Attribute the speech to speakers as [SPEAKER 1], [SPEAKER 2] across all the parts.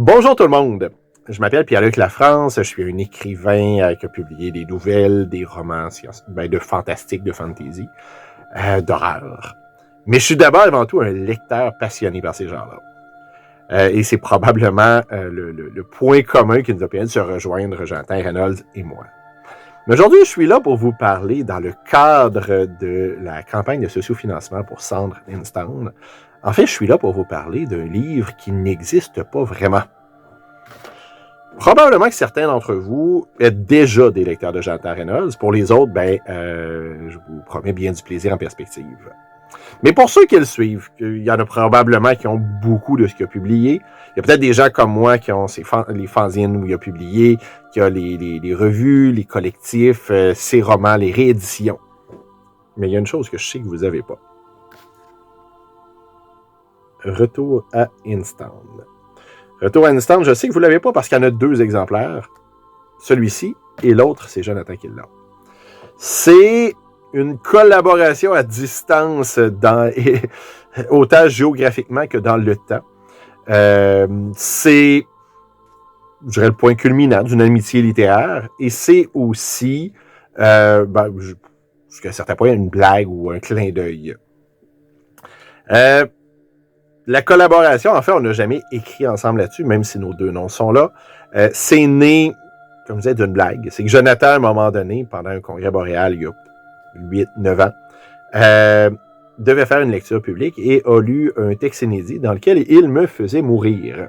[SPEAKER 1] Bonjour tout le monde. Je m'appelle Pierre-Luc Lafrance. Je suis un écrivain qui a publié des nouvelles, des romans de fantastique, de fantasy, d'horreur. Mais je suis d'abord avant tout un lecteur passionné par ces genres-là. Et c'est probablement le point commun qui nous a permis de se rejoindre, Jonathan Reynolds et moi. Mais aujourd'hui, je suis là pour vous parler dans le cadre de la campagne de sociofinancement pour Sandre Instown. En fait, je suis là pour vous parler d'un livre qui n'existe pas vraiment. Probablement que certains d'entre vous êtes déjà des lecteurs de Jonathan Reynolds. Pour les autres, je vous promets bien du plaisir en perspective. Mais pour ceux qui le suivent, il y en a probablement qui ont beaucoup de ce qu'il a publié. Il y a peut-être des gens comme moi qui ont les fanzines où il a publié, qui ont les revues, les collectifs, ses romans, les rééditions. Mais il y a une chose que je sais que vous n'avez pas. Retour à Instown. Retour à Instown, je sais que vous ne l'avez pas parce qu'il y en a 2 exemplaires. Celui-ci et l'autre, c'est Jonathan qui l'a. C'est une collaboration à distance autant géographiquement que dans le temps. C'est, je dirais, le point culminant d'une amitié littéraire et c'est aussi, jusqu'à un certain point, une blague ou un clin d'œil. La collaboration, en fait, on n'a jamais écrit ensemble là-dessus, même si nos 2 noms sont là. C'est né, comme je disais, d'une blague. C'est que Jonathan, à un moment donné, pendant un congrès boréal, il y a 8-9 ans, devait faire une lecture publique et a lu un texte inédit dans lequel il me faisait mourir.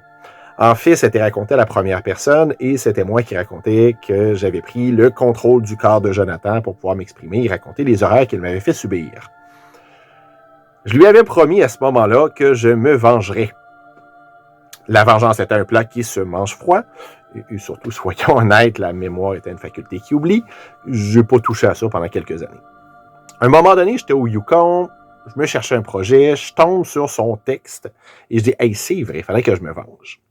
[SPEAKER 1] En fait, c'était raconté à la première personne et c'était moi qui racontais que j'avais pris le contrôle du corps de Jonathan pour pouvoir m'exprimer et raconter les horreurs qu'il m'avait fait subir. Je lui avais promis à ce moment-là que je me vengerais. La vengeance était un plat qui se mange froid. Et surtout, soyons honnêtes, la mémoire était une faculté qui oublie. Je n'ai pas touché à ça pendant quelques années. À un moment donné, j'étais au Yukon, je me cherchais un projet, je tombe sur son texte et je dis « Hey, c'est vrai, il fallait que je me venge. »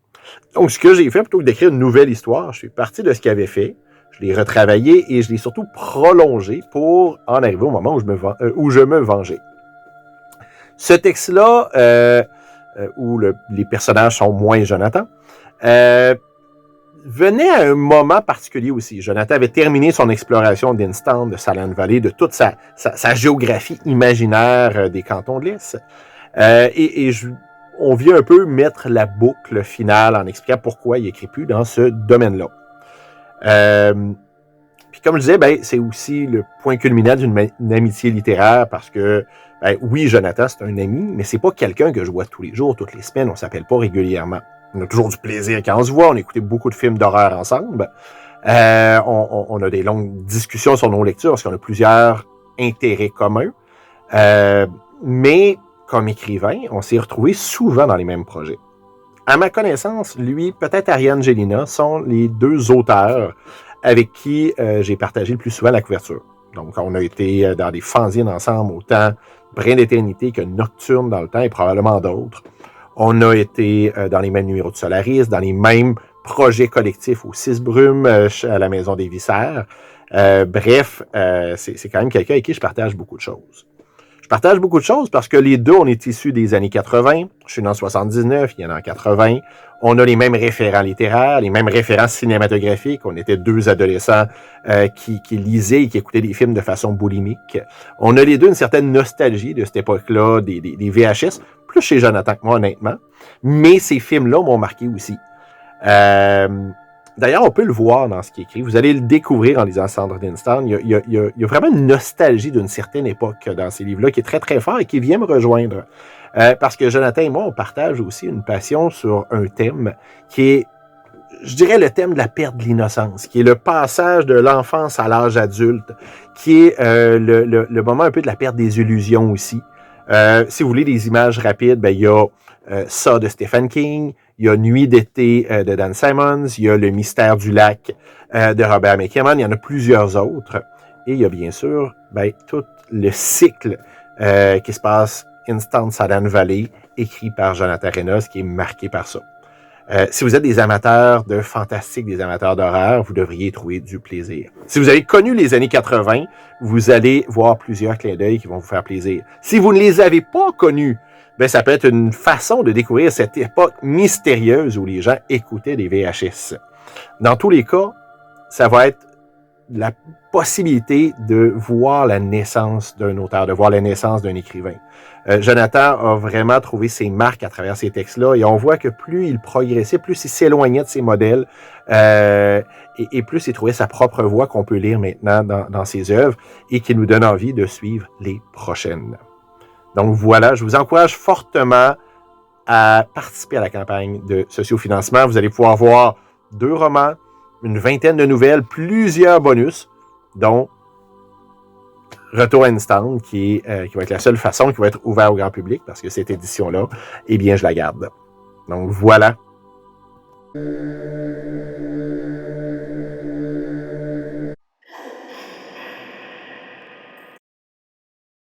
[SPEAKER 1] Donc, ce que j'ai fait, plutôt que d'écrire une nouvelle histoire, je suis parti de ce qu'il avait fait, je l'ai retravaillé et je l'ai surtout prolongé pour en arriver au moment où je me vengeais. Ce texte-là, où les personnages sont moins Jonathan, venait à un moment particulier aussi. Jonathan avait terminé son exploration d'Instown, de Silent Valley, de toute sa géographie imaginaire des cantons de l'Est. On vient un peu mettre la boucle finale en expliquant pourquoi il n'écrit plus dans ce domaine-là. Puis comme je disais, c'est aussi le point culminant d'une amitié littéraire parce que oui, Jonathan, c'est un ami, mais c'est pas quelqu'un que je vois tous les jours, toutes les semaines, on s'appelle pas régulièrement. On a toujours du plaisir quand on se voit, on a écouté beaucoup de films d'horreur ensemble. On a des longues discussions sur nos lectures parce qu'on a plusieurs intérêts communs. Mais comme écrivain, on s'est retrouvés souvent dans les mêmes projets. À ma connaissance, lui, peut-être Ariane Gélina, sont les 2 auteurs avec qui j'ai partagé le plus souvent la couverture. Donc, on a été dans des fanzines ensemble, autant Brin d'éternité que Nocturne dans le temps et probablement d'autres. On a été dans les mêmes numéros de Solaris, dans les mêmes projets collectifs au 6 Brumes, à la Maison des Viscères. Bref, c'est quand même quelqu'un avec qui je partage beaucoup de choses. Je partage beaucoup de choses parce que les 2, on est issus des années 80. Je suis né en 79, il y en a en 80. On a les mêmes référents littéraires, les mêmes référents cinématographiques. On était 2 adolescents qui lisaient et qui écoutaient des films de façon boulimique. On a les 2 une certaine nostalgie de cette époque-là, des VHS, plus chez Jonathan que moi, honnêtement. Mais ces films-là m'ont marqué aussi. D'ailleurs, on peut le voir dans ce qui est écrit. Vous allez le découvrir en lisant Sandre Instown. Il y a vraiment une nostalgie d'une certaine époque dans ces livres-là qui est très, très fort et qui vient me rejoindre. Parce que Jonathan et moi, on partage aussi une passion sur un thème qui est, je dirais, le thème de la perte de l'innocence, qui est le passage de l'enfance à l'âge adulte, qui est le moment un peu de la perte des illusions aussi. Si vous voulez des images rapides, il y a ça de Stephen King, il y a Nuit d'été de Dan Simmons, il y a Le mystère du lac de Robert McCammon, il y en a plusieurs autres. Et il y a bien sûr tout le cycle qui se passe Instown Silent Valley, écrit par Jonathan Reynolds, qui est marqué par ça. Si vous êtes des amateurs de fantastique, des amateurs d'horreur, vous devriez trouver du plaisir. Si vous avez connu les années 80, vous allez voir plusieurs clins d'œil qui vont vous faire plaisir. Si vous ne les avez pas connus, ben, ça peut être une façon de découvrir cette époque mystérieuse où les gens écoutaient des VHS. Dans tous les cas, ça va être la possibilité de voir la naissance d'un auteur, de voir la naissance d'un écrivain. Jonathan a vraiment trouvé ses marques à travers ces textes-là et on voit que plus il progressait, plus il s'éloignait de ses modèles et plus il trouvait sa propre voix qu'on peut lire maintenant dans ses œuvres et qui nous donne envie de suivre les prochaines. Donc voilà, je vous encourage fortement à participer à la campagne de sociofinancement. Vous allez pouvoir voir 2 romans, une vingtaine de nouvelles, plusieurs bonus, dont Retour à Instant, qui va être la seule façon qui va être ouvert au grand public, parce que cette édition-là, eh bien, je la garde. Donc voilà.